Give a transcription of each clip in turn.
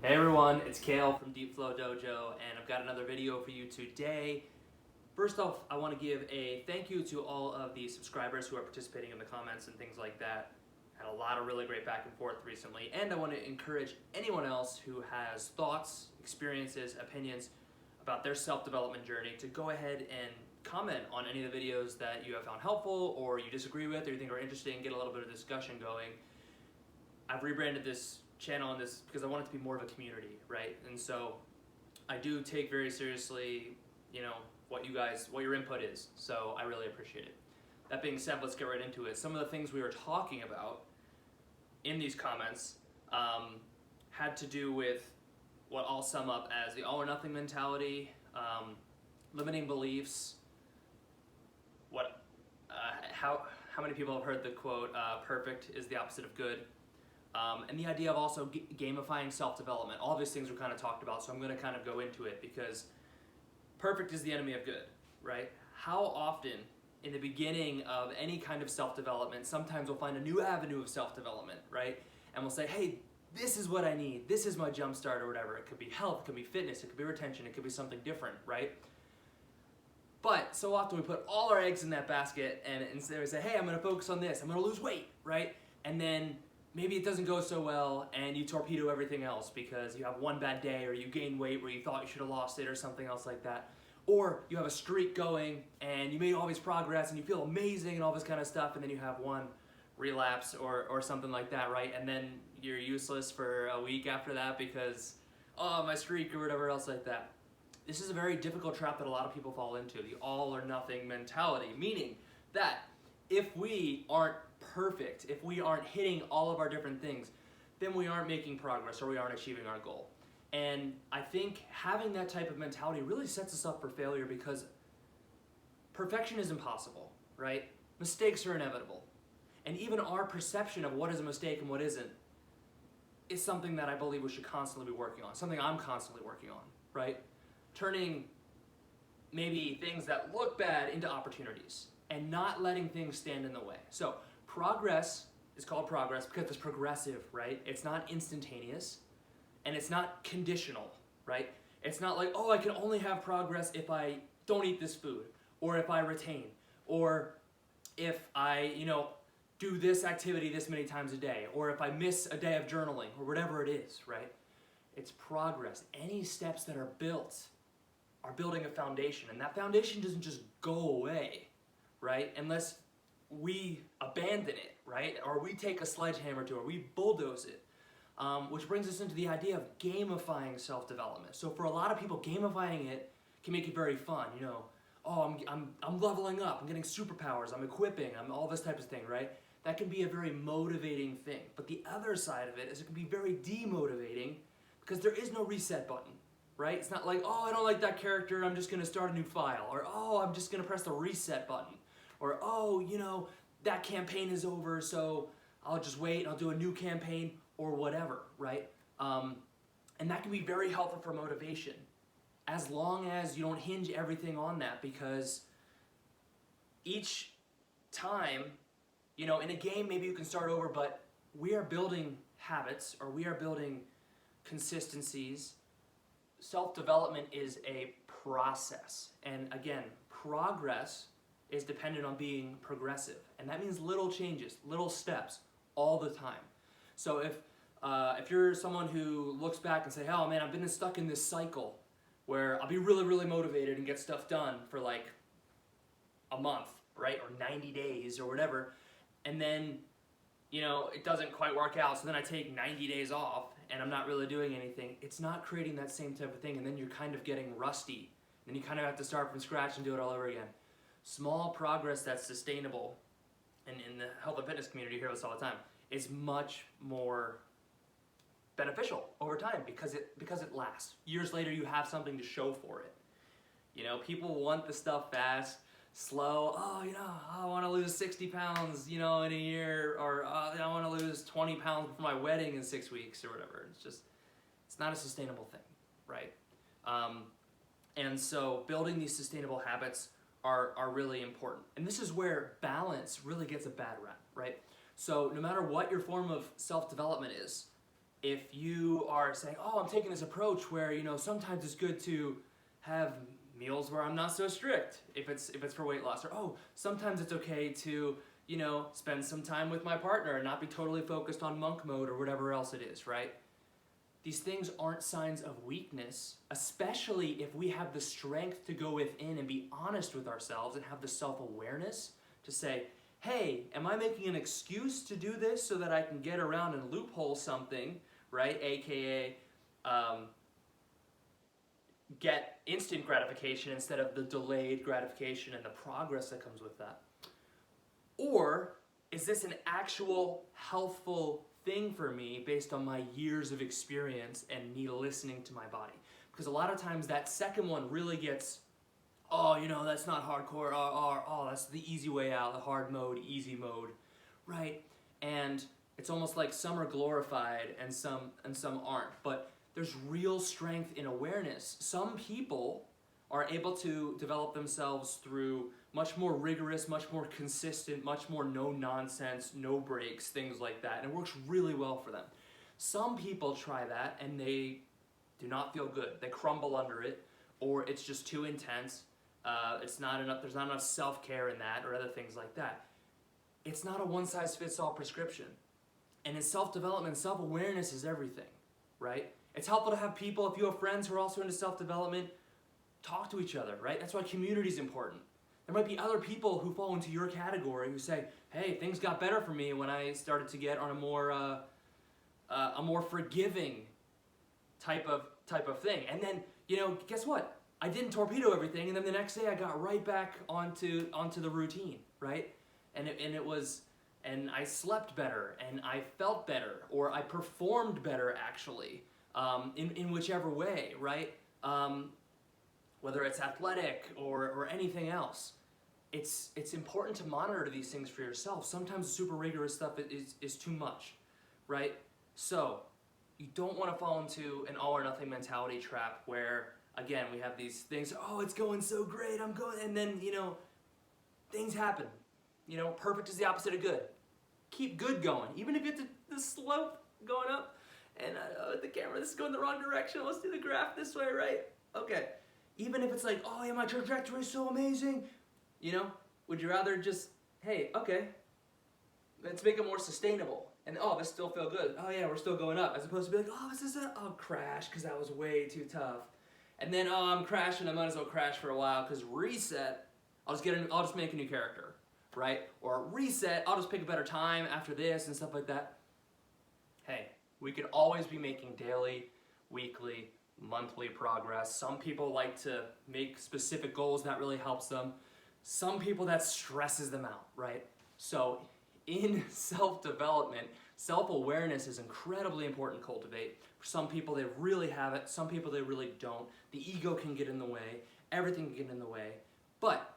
Hey everyone, it's Kale from Deep Flow Dojo, and I've got another video for you today. First off, I want to give a thank you to all of the subscribers who are participating in the comments and things like that. Had a lot of really great back and forth recently, and I want to encourage anyone else who has thoughts, experiences, opinions about their self-development journey to go ahead and comment on any of the videos that you have found helpful or you disagree with or you think are interesting, get a little bit of discussion going. I've rebranded this channel and this because I want it to be more of a community, right? And so I do take very seriously, what your input is. So I really appreciate it. That being said, let's get right into it. Some of the things we were talking about in these comments had to do with what I'll sum up as the all or nothing mentality, limiting beliefs, how many people have heard the quote, perfect is the opposite of good, and the idea of also gamifying self-development. All these things were kind of talked about, so I'm going to kind of go into it because perfect is the enemy of good, right? How often in the beginning of any kind of self-development, sometimes we'll find a new avenue of self-development, right? And we'll say, hey, this is what I need. This is my jump start or whatever. It could be health, it could be fitness, it could be retention, it could be something different, right? But so often we put all our eggs in that basket and instead we say, hey, I'm going to focus on this. I'm going to lose weight, right? And then maybe it doesn't go so well and you torpedo everything else because you have one bad day or you gain weight where you thought you should have lost it or something else like that. Or you have a streak going and you made all this progress and you feel amazing and all this kind of stuff, and then you have one relapse or something like that, right? And then you're useless for a week after that because, oh, my streak or whatever else like that. This is a very difficult trap that a lot of people fall into, the all or nothing mentality, meaning that if we aren't perfect, if we aren't hitting all of our different things, then we aren't making progress or we aren't achieving our goal. And I think having that type of mentality really sets us up for failure because perfection is impossible, right? Mistakes are inevitable. And even our perception of what is a mistake and what isn't is something that I believe we should constantly be working on, something I'm constantly working on, right? Turning maybe things that look bad into opportunities and not letting things stand in the way. So progress is called progress because it's progressive, right? It's not instantaneous and it's not conditional, right? It's not like, oh, I can only have progress if I don't eat this food or if I retain or if I, do this activity this many times a day or if I miss a day of journaling or whatever it is, right? It's progress. Any steps that are built are building a foundation, and that foundation doesn't just go away, right? Unless we abandon it, right? Or we take a sledgehammer to it, or we bulldoze it. Which brings us into the idea of gamifying self-development. So for a lot of people, gamifying it can make it very fun. Oh, I'm leveling up, I'm getting superpowers, I'm equipping, I'm all this type of thing, right? That can be a very motivating thing. But the other side of it is it can be very demotivating because there is no reset button, right? It's not like, oh, I don't like that character, I'm just gonna start a new file. Or, oh, I'm just gonna press the reset button. Or, oh, that campaign is over, so I'll just wait and I'll do a new campaign or whatever, right? And that can be very helpful for motivation as long as you don't hinge everything on that, because each time, in a game maybe you can start over, but we are building habits or we are building consistencies. Self-development is a process. And again, progress is dependent on being progressive. And that means little changes, little steps all the time. So if you're someone who looks back and say, oh man, I've been stuck in this cycle where I'll be really, really motivated and get stuff done for like a month, right? Or 90 days or whatever. And then, it doesn't quite work out. So then I take 90 days off and I'm not really doing anything. It's not creating that same type of thing. And then you're kind of getting rusty. Then you kind of have to start from scratch and do it all over again. Small progress that's sustainable, and in the health and fitness community, you hear this all the time, is much more beneficial over time because it lasts. Years later, you have something to show for it. People want the stuff fast, slow. Oh, I want to lose 60 pounds, in a year, or I want to lose 20 pounds for my wedding in 6 weeks or whatever. It's not a sustainable thing, right? And so building these sustainable habits are really important. And this is where balance really gets a bad rap, right? So no matter what your form of self-development is, if you are saying, oh, I'm taking this approach where, you know, sometimes it's good to have meals where I'm not so strict if it's for weight loss, or oh, sometimes it's okay to, you know, spend some time with my partner and not be totally focused on monk mode or whatever else it is, right? These things aren't signs of weakness, especially if we have the strength to go within and be honest with ourselves and have the self-awareness to say, hey, am I making an excuse to do this so that I can get around and loophole something, right? AKA get instant gratification instead of the delayed gratification and the progress that comes with that. Or is this an actual healthful thing for me based on my years of experience and me listening to my body? Because a lot of times that second one really gets, oh, you know, that's not hardcore, oh, that's the easy way out, the hard mode, easy mode, right? And it's almost like some are glorified and some aren't, but there's real strength in awareness. Some people are able to develop themselves through much more rigorous, much more consistent, much more no nonsense, no breaks, things like that, and it works really well for them. Some people try that and they do not feel good. They crumble under it, or it's just too intense. It's not enough. There's not enough self-care in that, or other things like that. It's not a one-size-fits-all prescription. And in self-development, self-awareness is everything, right? It's helpful to have people, if you have friends who are also into self-development, talk to each other, right? That's why community is important. There might be other people who fall into your category who say, hey, things got better for me when I started to get on a more forgiving type of thing. And then, you know, guess what? I didn't torpedo everything, and then the next day I got right back onto the routine, right? And I slept better, and I felt better, or I performed better actually, in whichever way, right? Whether it's athletic or anything else. It's important to monitor these things for yourself. Sometimes the super rigorous stuff is too much, right? So you don't want to fall into an all or nothing mentality trap where, again, we have these things, oh, it's going so great, I'm going, and then, you know, things happen. You know, perfect is the opposite of good. Keep good going, even if it's the slope going up, and the camera, this is going the wrong direction, let's do the graph this way, right? Okay, even if it's like, oh yeah, my trajectory is so amazing, you know, would you rather just, hey, okay, let's make it more sustainable, and oh, this still feel good, oh yeah, we're still going up, as opposed to be like, oh, this is crash, because that was way too tough, and then, oh, I'm crashing, I might as well crash for a while, because reset, I'll just make a new character, right? Or reset, I'll just pick a better time after this and stuff like that. Hey, we could always be making daily, weekly, monthly progress. Some people like to make specific goals, that really helps them. Some people, that stresses them out, right? So in self-development, self-awareness is incredibly important to cultivate. For some people, they really have it. Some people, they really don't. The ego can get in the way. Everything can get in the way. But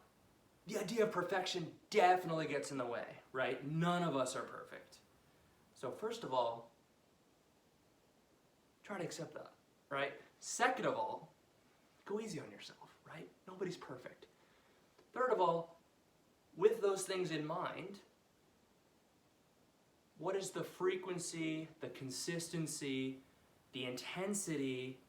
the idea of perfection definitely gets in the way, right? None of us are perfect. So first of all, try to accept that, right? Second of all, go easy on yourself, right? Nobody's perfect. Third of all, with those things in mind, what is the frequency, the consistency, the intensity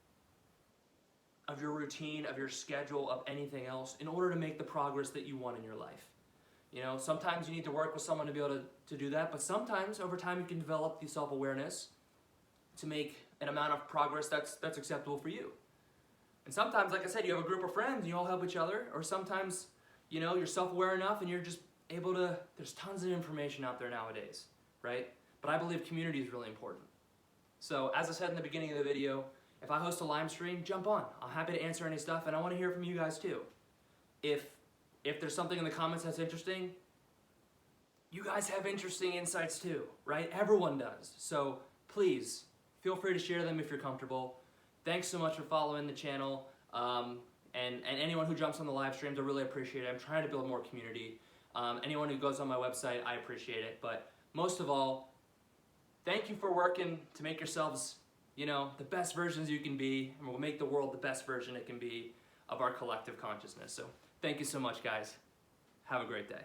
of your routine, of your schedule, of anything else in order to make the progress that you want in your life? You know, sometimes you need to work with someone to be able to do that, but sometimes over time you can develop the self-awareness to make an amount of progress that's acceptable for you. And sometimes, like I said, you have a group of friends and you all help each other, or sometimes, you know, you're self-aware enough and you're just able to, there's tons of information out there nowadays, right? But I believe community is really important. So as I said in the beginning of the video, if I host a live stream, jump on. I'm happy to answer any stuff, and I want to hear from you guys too. If there's something in the comments that's interesting, you guys have interesting insights too, right? Everyone does. So please, feel free to share them if you're comfortable. Thanks so much for following the channel. And anyone who jumps on the live streams, I really appreciate it. I'm trying to build more community. Anyone who goes on my website, I appreciate it. But most of all, thank you for working to make yourselves, you know, the best versions you can be, and we'll make the world the best version it can be of our collective consciousness. So thank you so much, guys. Have a great day.